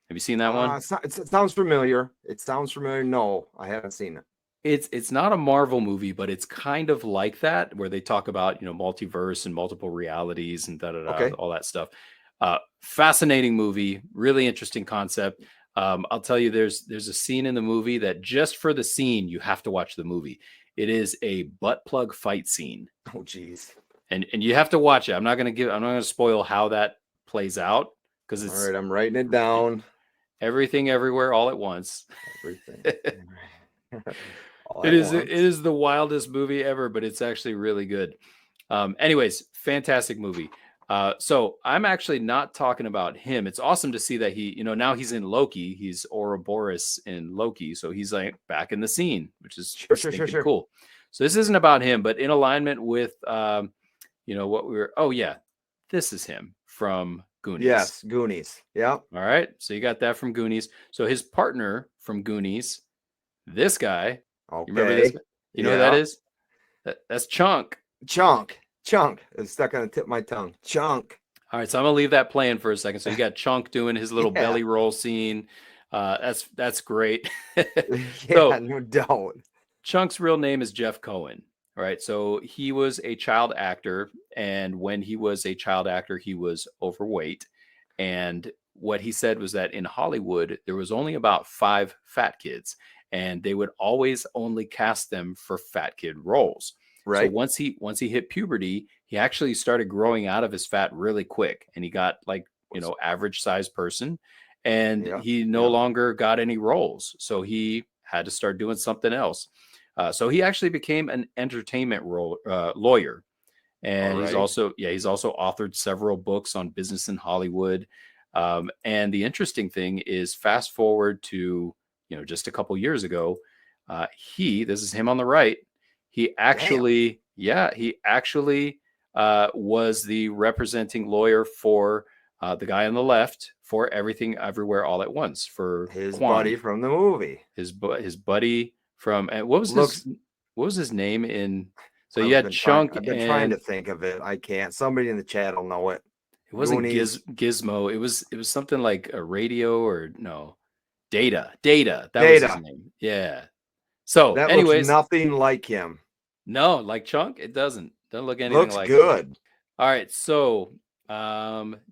Have you seen that one? It sounds familiar. It sounds familiar. No, I haven't seen it. It's not a Marvel movie, but it's kind of like that, where they talk about, multiverse and multiple realities and da da da, Okay. all that stuff. Fascinating movie, really interesting concept. I'll tell you, there's a scene in the movie that just for the scene you have to watch the movie. It is a butt plug fight scene. Oh, geez. And you have to watch it. I'm not gonna spoil how that plays out, because All it's right. I'm writing it down. Everything Everywhere All at Once. Everything. All It at is once. the wildest movie ever, but it's actually really good. Anyways, fantastic movie. So I'm actually not talking about him. It's awesome to see that he, now he's in Loki. He's Ouroboros in Loki, so he's like back in the scene, which is Sure. cool. So this isn't about him, but in alignment with, what we were. Oh yeah, this is him from Goonies. Yes, Goonies. Yep. All right, so you got that from Goonies. So his partner from Goonies, this guy. Okay. You remember this? You know who that is? That's Chunk. Chunk. It's stuck on the tip of my tongue. Chunk. All right, so I'm gonna leave that playing for a second. So you got Chunk doing his little Yeah. belly roll scene. That's great. Yeah, no doubt. Chunk's real name is Jeff Cohen. All right, so he was a child actor, and when he was a child actor, he was overweight. And what he said was that in Hollywood, there was only about 5 fat kids, and they would always only cast them for fat kid roles. Right. So once he hit puberty, he actually started growing out of his fat really quick, and he got like, average sized person, and he no longer got any roles. So he had to start doing something else. So he actually became an entertainment lawyer. And he's also authored several books on business in Hollywood. And the interesting thing is, fast forward to, just a couple years ago, this is him on the right. He actually, was the representing lawyer for the guy on the left for Everything Everywhere All at Once, for his Quan. buddy from the movie. His buddy from, and what was his name in? So you had Chunk. I've been trying to think of it. I can't. Somebody in the chat will know it. It wasn't Gizmo. It was something like a radio, or no, Data. That was his name. Yeah. So that anyways, looks nothing like him. No, like Chunk, it doesn't look anything looks like good. Him. All right. So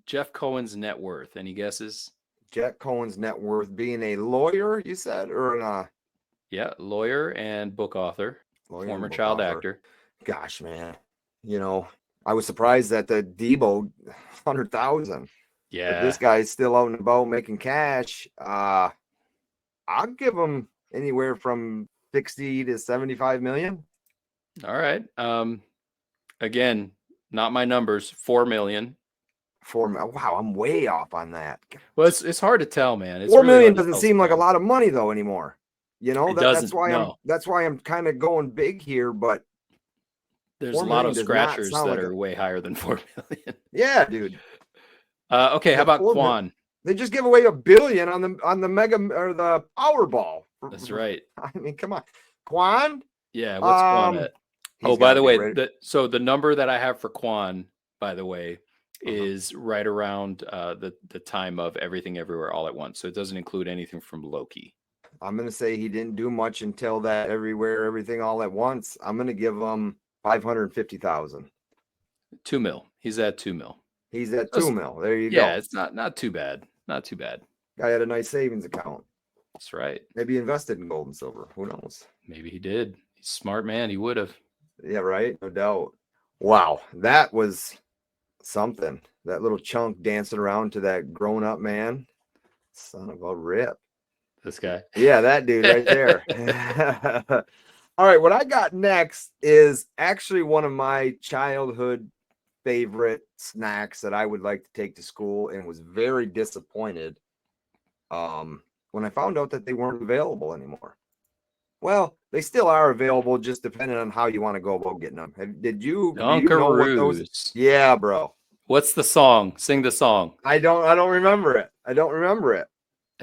Jeff Cohen's net worth. Any guesses? Jeff Cohen's net worth, being a lawyer, you said, or yeah, lawyer and book author, former child actor. Gosh, man, I was surprised that the Debo 100,000. Yeah, but this guy's still out and about making cash. I'll give him anywhere from 60 to 75 million. All right. Again, not my numbers. 4 million. Wow, I'm way off on that. Well, it's hard to tell, man. It's 4 million doesn't seem like a lot of money though anymore. That's why I'm kind of going big here, but there's a lot of scratchers that are way higher than 4 million. Yeah, dude. Okay, how about Quan? They just give away $1 billion on the mega or the Powerball. That's right. I mean, come on, Quan. Yeah, what's Quan at? Oh, by the way, the number that I have for Quan, by the way, is right around the time of Everything Everywhere All at Once. So it doesn't include anything from Loki. I'm gonna say he didn't do much until that Everything All at Once. I'm gonna give him 550,000. 2 mil. He's at 2 mil. He's at 2 mil. There you go. Yeah, it's not too bad. Not too bad. Guy had a nice savings account. That's right. Maybe invested in gold and silver. Who knows? Maybe he did. He's a smart man. He would have. Yeah, right. No doubt. Wow, that was something. That little Chunk dancing around to that grown-up man. Son of a rip. This guy. Yeah, that dude right there. All right, what I got next is actually one of my childhood favorite snacks that I would like to take to school, and was very disappointed when I found out that they weren't available anymore. Well, they still are available, just depending on how you want to go about getting them. Did you know what those? Yeah, bro. What's the song? Sing the song. I don't remember it.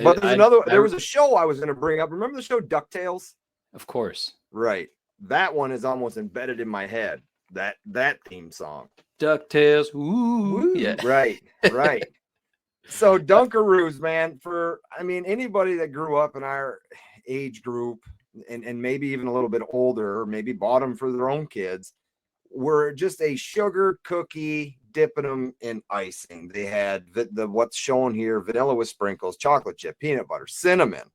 But there I was a show I was going to bring up. Remember the show DuckTales? of course. Right. That one is almost embedded in my head. That theme song. DuckTales. Ooh, yeah. Woo. Right. Right. So Dunkaroos, man, anybody that grew up in our age group and maybe even a little bit older, or maybe bought them for their own kids, were just a sugar cookie dipping them in icing. They had the what's shown here: vanilla with sprinkles, chocolate chip, peanut butter, cinnamon,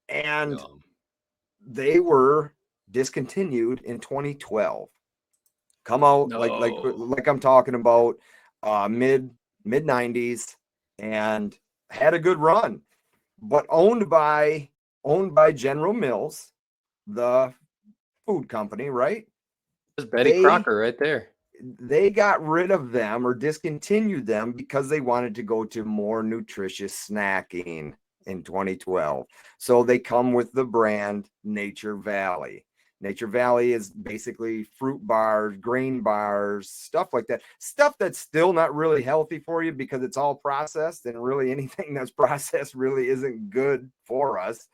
and they were discontinued in 2012. Come out like I'm talking about mid 90s, and had a good run, but owned by General Mills, the food company, right? There's Betty Crocker right there. They got rid of them or discontinued them because they wanted to go to more nutritious snacking in 2012. So they come with the brand Nature Valley. Nature Valley is basically fruit bars, grain bars, stuff like that. Stuff that's still not really healthy for you because it's all processed, and really anything that's processed really isn't good for us,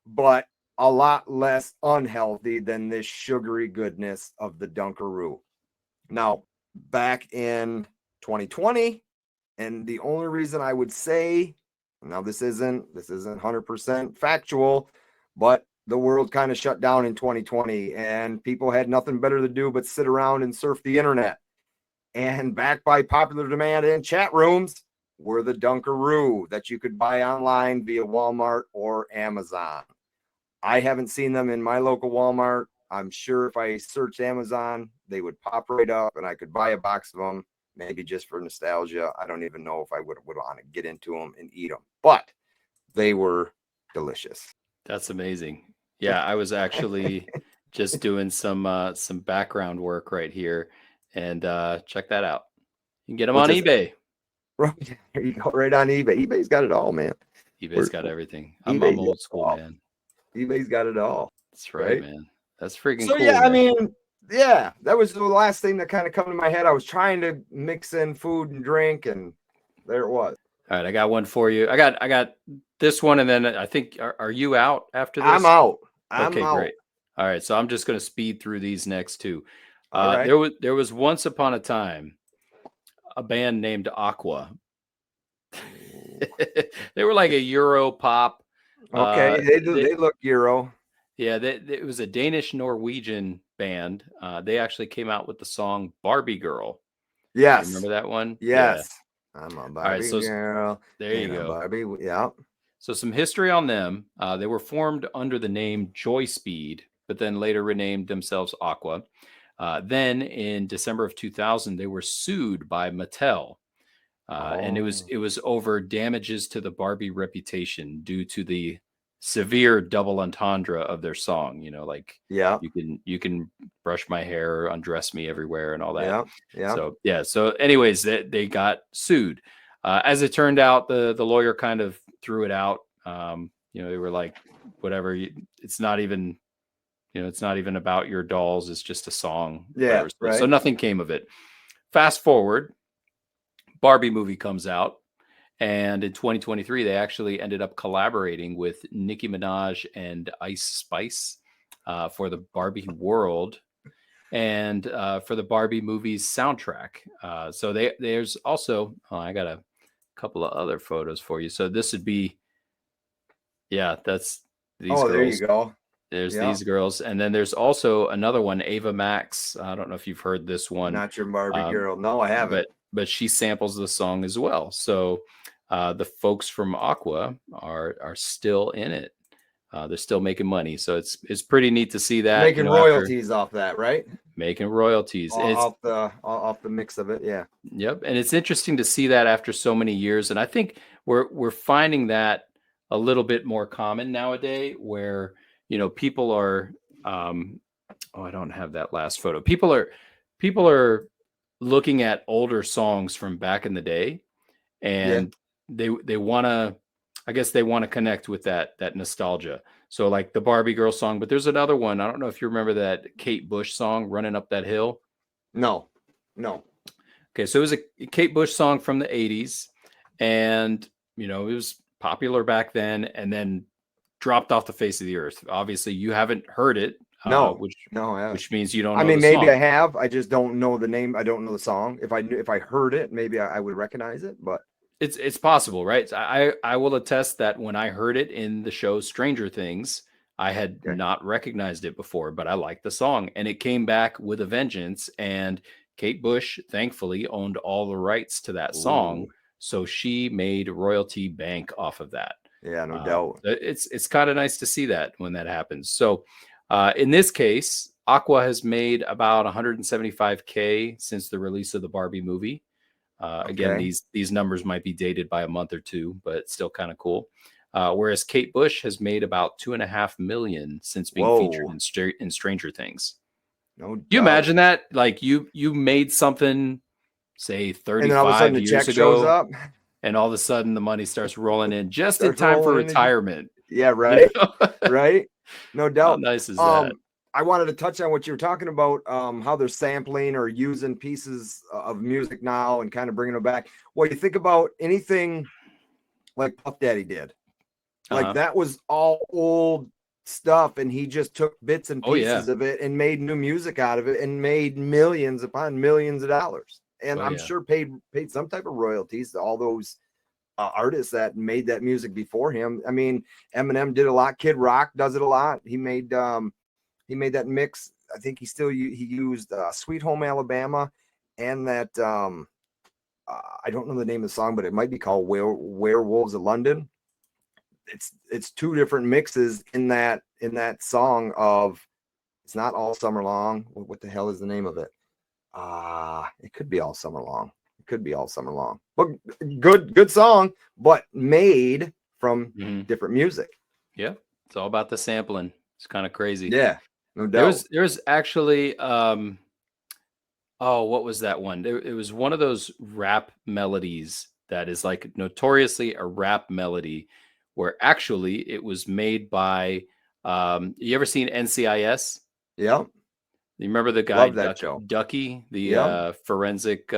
but a lot less unhealthy than this sugary goodness of the Dunkaroo. Now, back in 2020, and the only reason I would say, now this isn't 100% factual, but the world kind of shut down in 2020 and people had nothing better to do but sit around and surf the internet. And backed by popular demand in chat rooms were the Dunkaroo that you could buy online via Walmart or Amazon. I haven't seen them in my local Walmart. I'm sure if I searched Amazon, they would pop right up and I could buy a box of them, maybe just for nostalgia. I don't even know if I would want to get into them and eat them, but they were delicious. That's amazing. Yeah, I was actually just doing some background work right here, and check that out. You can get them on eBay. Right, there you go, right on eBay. eBay's got it all, man. eBay's got everything. I'm old school, man. eBay's got it all. That's right, man. That's freaking cool. Yeah, man. That was the last thing that kind of come to my head. I was trying to mix in food and drink, and there it was. All right, I got one for you. I got this one, and then I think are you out after this? I'm out. Okay, great. All right, so I'm just going to speed through these next two. All right. There was once upon a time a band named Aqua. They were like a Euro pop. Okay, they look Euro. Yeah, it was a Danish-Norwegian band. They actually came out with the song Barbie Girl. Yes. You remember that one? Yes. Yeah. I'm a Barbie girl. There you go. Barbie, yeah. So some history on them. They were formed under the name Joy Speed, but then later renamed themselves Aqua. Then in December of 2000, they were sued by Mattel. And it was over damages to the Barbie reputation due to the severe double entendre of their song. You know, like you can brush my hair, undress me everywhere, and all that. So anyways, they got sued. As it turned out, the lawyer kind of threw it out. They were like, whatever. It's not even about your dolls. It's just a song. Yeah, right. So nothing came of it. Fast forward, Barbie movie comes out, and in 2023 they actually ended up collaborating with Nicki Minaj and Ice Spice for the Barbie world and for the Barbie movie's soundtrack. So there's also I got a couple of other photos for you. So this would be that's these girls. There you go. There's these girls, and then there's also another one, Ava Max. I don't know if you've heard this one. Not your Barbie girl. No, I haven't. But she samples the song as well. So the folks from Aqua are still in it. They're still making money. So it's pretty neat to see that. Making royalties off that, right? Making royalties. Off the mix of it, yeah. Yep. And it's interesting to see that after so many years. And I think we're finding that a little bit more common nowadays, where people are I don't have that last photo. People are looking at older songs from back in the day, and they want to, I guess they want to connect with that nostalgia. So like the Barbie Girl song, but there's another one. I don't know if you remember that Kate Bush song, Running Up That Hill. No. Okay. So it was a Kate Bush song from the 80s, and it was popular back then and then dropped off the face of the earth. Obviously, you haven't heard it, No, which no. means you don't I know mean, the maybe song. I have. I just don't know the name. I don't know the song. If I heard it, maybe I would recognize it. But It's possible, right? I will attest that when I heard it in the show Stranger Things, I had okay. not recognized it before, but I liked the song, and it came back with a vengeance. And Kate Bush, thankfully, owned all the rights to that song, Ooh, so she made royalty bank off of that. yeah, no doubt. It's kind of nice to see that when that happens. So, in this case, Aqua has made about 175K since the release of the Barbie movie. Again, Okay. these numbers might be dated by a month or two, but it's still kind of cool. Whereas Kate Bush has made about 2.5 million since being featured Whoa, in Stranger Things. no Do you doubt. imagine that? Like you made something, say And then all of a sudden 35 the years check shows ago, up, and all of a sudden the money starts rolling in just in starts time for rolling in. retirement. Yeah, You right, know? right. No How doubt. nice is that? I wanted to touch on what you were talking about, how they're sampling or using pieces of music now and kind of bringing them back. What do you think about anything like Puff Daddy did? Like Uh-huh. that was all old stuff, and he just took bits and Oh yeah. pieces of it and made new music out of it and made millions upon millions of dollars. And Oh I'm yeah. sure paid some type of royalties to all those artists that made that music before him. I mean, Eminem did a lot. Kid Rock does it a lot. He made that mix. I think he used Sweet Home Alabama and that I don't know the name of the song, but it might be called Werewolves of London. It's two different mixes in that song of it's not All Summer Long. What the hell is the name of it? It could be All Summer Long. It could be All Summer Long. But good song, but made from different music. Yeah. It's all about the sampling. It's kind of crazy. Yeah, no doubt. There was actually oh, what was that one? It was one of those rap melodies that is like notoriously a rap melody where actually it was made by you ever seen NCIS? Yep. You remember the guy Love that show. Ducky, the Yep. forensic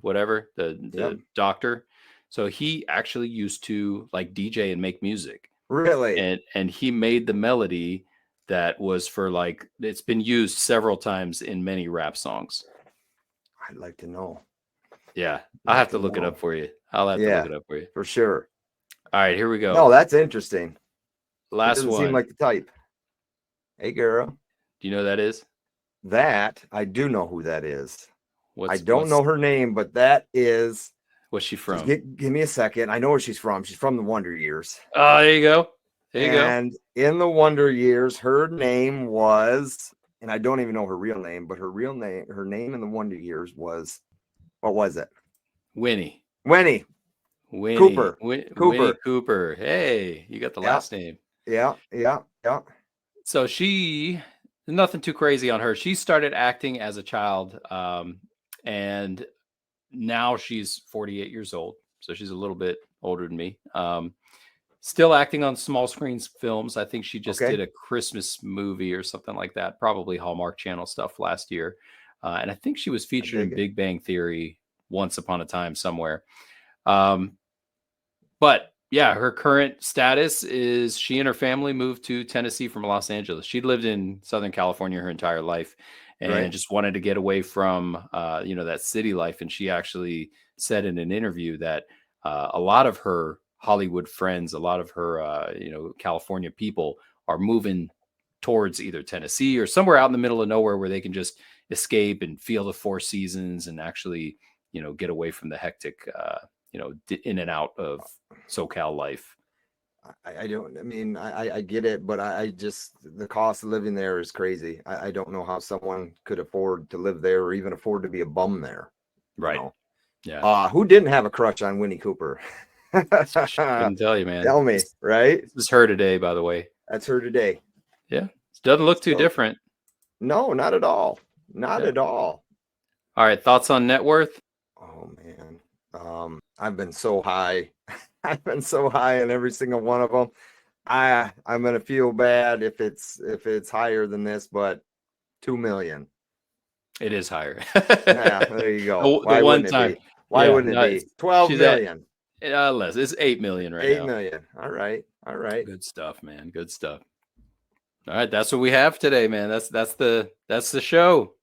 whatever, the Yep. doctor. So he actually used to like DJ and make music. Really? And he made the melody that was for like it's been used several times in many rap songs. I'd like to know. Yeah, I'll have to look it up for you. I'll have to look it up for you. For sure. All right, here we go. No, that's interesting. Last Doesn't one. seem like the type. Hey, girl. Do you know who that is? That I do know who that is. I don't know her name, but that is. What's she from? Give me a second. I know where she's from. She's from the Wonder Years. Oh, there you go. There you go. And in the Wonder Years, her name was, and I don't even know her real name, but her name in the Wonder Years was, what was it? Winnie Cooper. Winnie Cooper. Hey, you got the last name. Yeah. So nothing too crazy on her. She started acting as a child, and now she's 48 years old. So she's a little bit older than me. Still acting on small screens films. I think she just did a Christmas movie or something like that, probably Hallmark Channel stuff last year. And I think she was featured in Big Bang Theory once upon a time somewhere. But yeah, her current status is she and her family moved to Tennessee from Los Angeles. She'd lived in Southern California her entire life and just wanted to get away from, that city life. And she actually said in an interview that a lot of her Hollywood friends, a lot of her, California people are moving towards either Tennessee or somewhere out in the middle of nowhere where they can just escape and feel the four seasons and actually, get away from the hectic, in and out of SoCal life. I get it, but I just, the cost of living there is crazy. I don't know how someone could afford to live there or even afford to be a bum there. Right. Yeah. Who didn't have a crush on Winnie Cooper? Couldn't tell you, man. Tell me, right? This is her today, by the way. That's her today. Yeah. It doesn't look too different. No, not at all. Not at all. All right. Thoughts on net worth? Oh man. I've been so high. I've been so high in every single one of them. I'm gonna feel bad if it's higher than this, but 2 million. It is higher. Yeah, there you go. Why wouldn't it be? Why wouldn't it be? 12 million. Less. It's 8 million right 8 now. million. All right. All right. Good stuff, man. Good stuff. All right, that's what we have today, man. That's the show.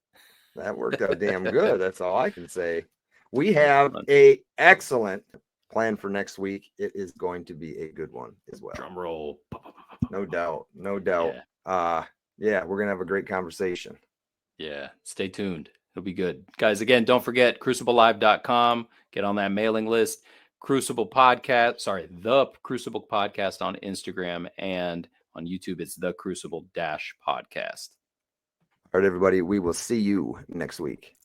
That worked out damn good. That's all I can say. We have a excellent plan for next week. It is going to be a good one as well. Drum roll. No doubt. No doubt. Yeah, we're gonna have a great conversation. Yeah, stay tuned. It'll be good. Guys, again, don't forget cruciblelive.com. Get on that mailing list. Crucible Podcast, the Crucible Podcast on Instagram, and on YouTube, it's the Crucible Podcast. All right, everybody. We will see you next week.